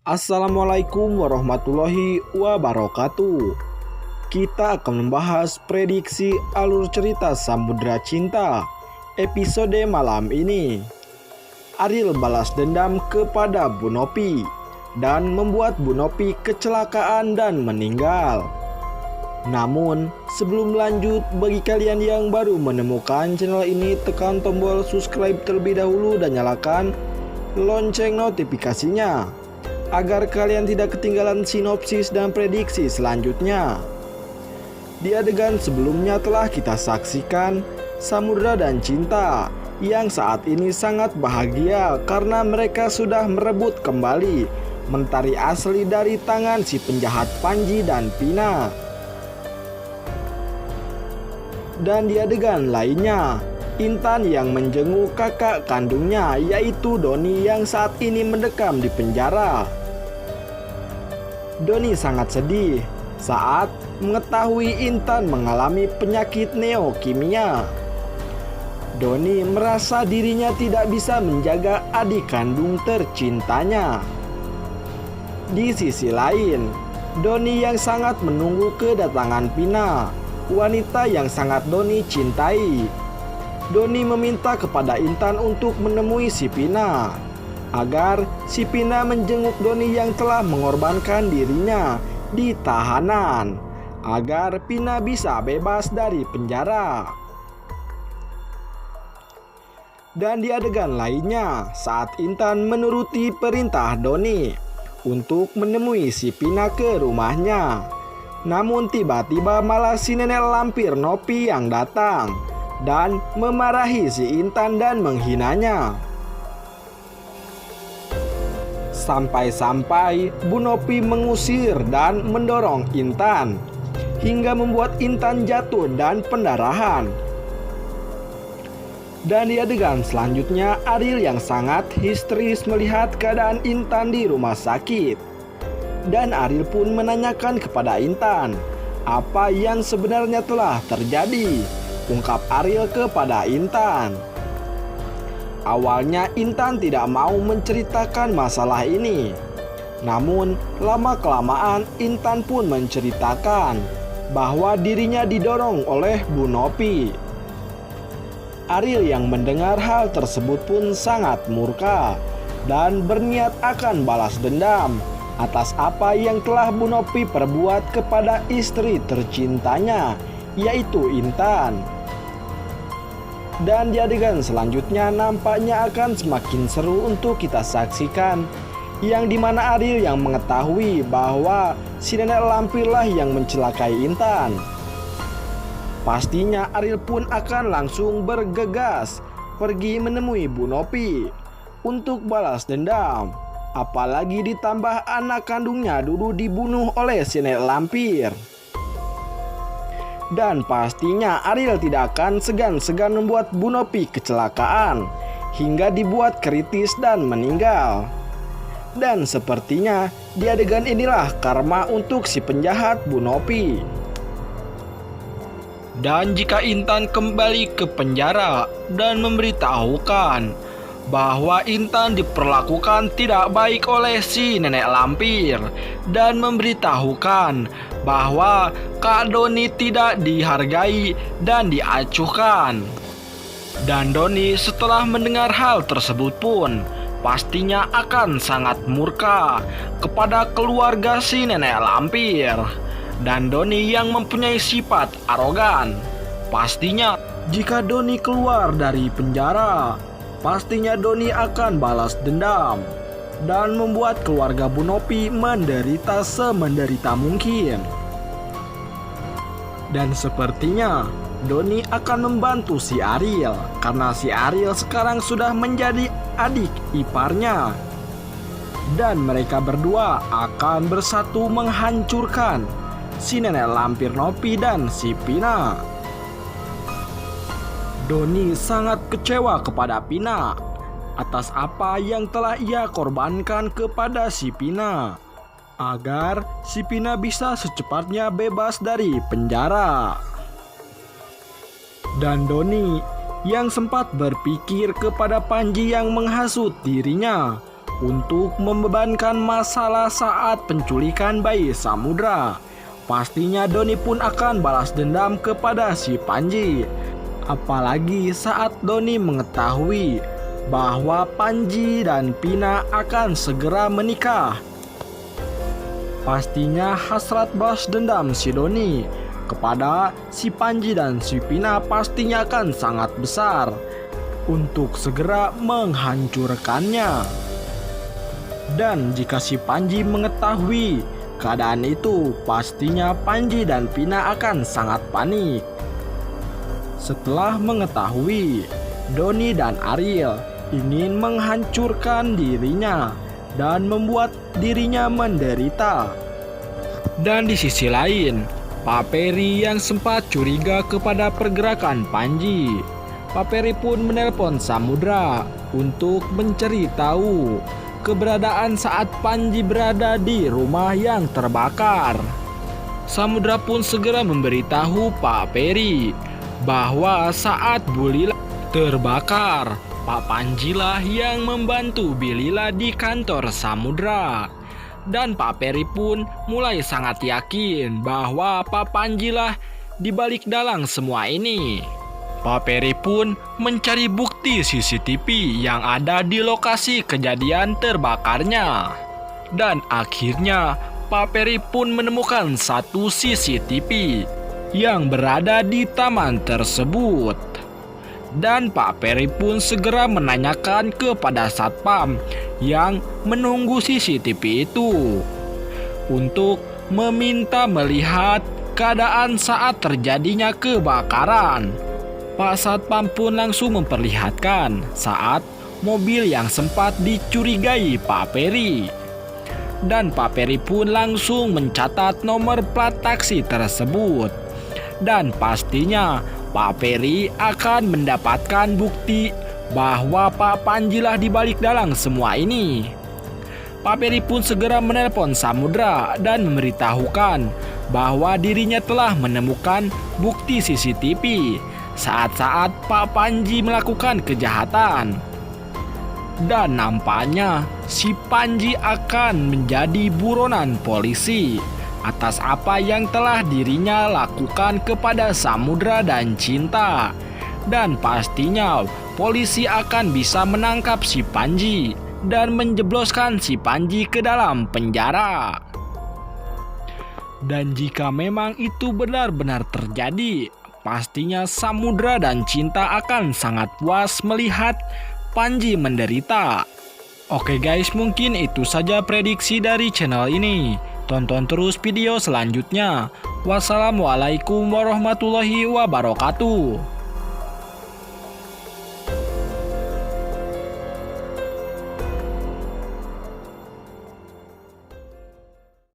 Assalamualaikum warahmatullahi wabarakatuh. Kita akan membahas prediksi alur cerita Samudra Cinta episode malam ini. Ariel balas dendam kepada Bu Nopi dan membuat Bu Nopi kecelakaan dan meninggal. Namun sebelum lanjut, bagi kalian yang baru menemukan channel ini, tekan tombol subscribe terlebih dahulu dan nyalakan lonceng notifikasinya agar kalian tidak ketinggalan sinopsis dan prediksi selanjutnya. Di adegan sebelumnya telah kita saksikan Samudra dan Cinta yang saat ini sangat bahagia karena mereka sudah merebut kembali mentari asli dari tangan si penjahat Panji dan Pina. Dan di adegan lainnya, Intan yang menjenguk kakak kandungnya yaitu Doni yang saat ini mendekam di penjara. Doni sangat sedih saat mengetahui Intan mengalami penyakit neokimia. Doni merasa dirinya tidak bisa menjaga adik kandung tercintanya. Di sisi lain, Doni yang sangat menunggu kedatangan Pina, wanita yang sangat Doni cintai. Doni meminta kepada Intan untuk menemui si Pina agar si Pina menjenguk Doni yang telah mengorbankan dirinya di tahanan, agar Pina bisa bebas dari penjara. Dan di adegan lainnya, saat Intan menuruti perintah Doni untuk menemui si Pina ke rumahnya, namun tiba-tiba malah si nenek lampir Nopi yang datang dan memarahi si Intan dan menghinanya. Sampai-sampai Bu Nopi mengusir dan mendorong Intan hingga membuat Intan jatuh dan pendarahan. Dan di adegan selanjutnya, Ariel yang sangat histeris melihat keadaan Intan di rumah sakit. Dan Ariel pun menanyakan kepada Intan apa yang sebenarnya telah terjadi. Ungkap Ariel kepada Intan. Awalnya Intan tidak mau menceritakan masalah ini. Namun lama-kelamaan Intan pun menceritakan bahwa dirinya didorong oleh Bu Nopi. Ariel yang mendengar hal tersebut pun sangat murka dan berniat akan balas dendam atas apa yang telah Bu Nopi perbuat kepada istri tercintanya, yaitu Intan. Dan di adegan selanjutnya nampaknya akan semakin seru untuk kita saksikan, yang dimana Ariel yang mengetahui bahwa si nenek lampirlah yang mencelakai Intan. Pastinya Ariel pun akan langsung bergegas pergi menemui Bu Nopi untuk balas dendam. Apalagi ditambah anak kandungnya dulu dibunuh oleh si nenek lampir. Dan pastinya Ariel tidak akan segan-segan membuat Bu Nopi kecelakaan hingga dibuat kritis dan meninggal. Dan sepertinya di adegan inilah karma untuk si penjahat Bu Nopi. Dan jika Intan kembali ke penjara dan memberitahukan bahwa Intan diperlakukan tidak baik oleh si nenek lampir dan memberitahukan bahwa Kak Doni tidak dihargai dan diacuhkan. Dan Doni setelah mendengar hal tersebut pun pastinya akan sangat murka kepada keluarga si nenek lampir. Dan Doni yang mempunyai sifat arogan, pastinya jika Doni keluar dari penjara, pastinya Doni akan balas dendam dan membuat keluarga Bu Nopi menderita semenderita mungkin. Dan sepertinya Doni akan membantu si Ariel karena si Ariel sekarang sudah menjadi adik iparnya. Dan mereka berdua akan bersatu menghancurkan si nenek lampir Nopi dan si Pina. Doni sangat kecewa kepada Pina atas apa yang telah ia korbankan kepada si Pina, agar si Pina bisa secepatnya bebas dari penjara. Dan Doni yang sempat berpikir kepada Panji yang menghasut dirinya untuk membebankan masalah saat penculikan bayi Samudra. Pastinya Doni pun akan balas dendam kepada si Panji. Apalagi saat Doni mengetahui bahwa Panji dan Pina akan segera menikah. Pastinya hasrat balas dendam si Doni kepada si Panji dan si Pina pastinya akan sangat besar untuk segera menghancurkannya. Dan jika si Panji mengetahui keadaan itu, pastinya Panji dan Pina akan sangat panik. Setelah mengetahui Doni dan Ariel ingin menghancurkan dirinya dan membuat dirinya menderita. Dan di sisi lain, Pak Peri yang sempat curiga kepada pergerakan Panji, Pak Peri pun menelpon Samudra untuk mencari tahu keberadaan saat Panji berada di rumah yang terbakar. Samudra pun segera memberitahu Pak Peri bahwa saat Bu Lila terbakar, Pak Panji lah yang membantu Bilila di kantor Samudra. Dan Pak Peri pun mulai sangat yakin bahwa Pak Panji lah di balik dalang semua ini. Pak Peri pun mencari bukti CCTV yang ada di lokasi kejadian terbakarnya. Dan akhirnya Pak Peri pun menemukan satu CCTV yang berada di taman tersebut. Dan Pak Peri pun segera menanyakan kepada satpam yang menunggu CCTV itu untuk meminta melihat keadaan saat terjadinya kebakaran. Pak satpam pun langsung memperlihatkan saat mobil yang sempat dicurigai Pak Peri. Dan Pak Peri pun langsung mencatat nomor plat taksi tersebut. Dan pastinya Pak Peri akan mendapatkan bukti bahwa Pak Panji lah di balik dalang semua ini. Pak Peri pun segera menelpon Samudra dan memberitahukan bahwa dirinya telah menemukan bukti CCTV saat-saat Pak Panji melakukan kejahatan. Dan nampaknya si Panji akan menjadi buronan polisi atas apa yang telah dirinya lakukan kepada Samudra dan Cinta. Dan pastinya polisi akan bisa menangkap si Panji dan menjebloskan si Panji ke dalam penjara. Dan jika memang itu benar-benar terjadi, pastinya Samudra dan Cinta akan sangat puas melihat Panji menderita. Oke guys, mungkin itu saja prediksi dari channel ini. Tonton terus video selanjutnya. Wassalamualaikum warahmatullahi wabarakatuh.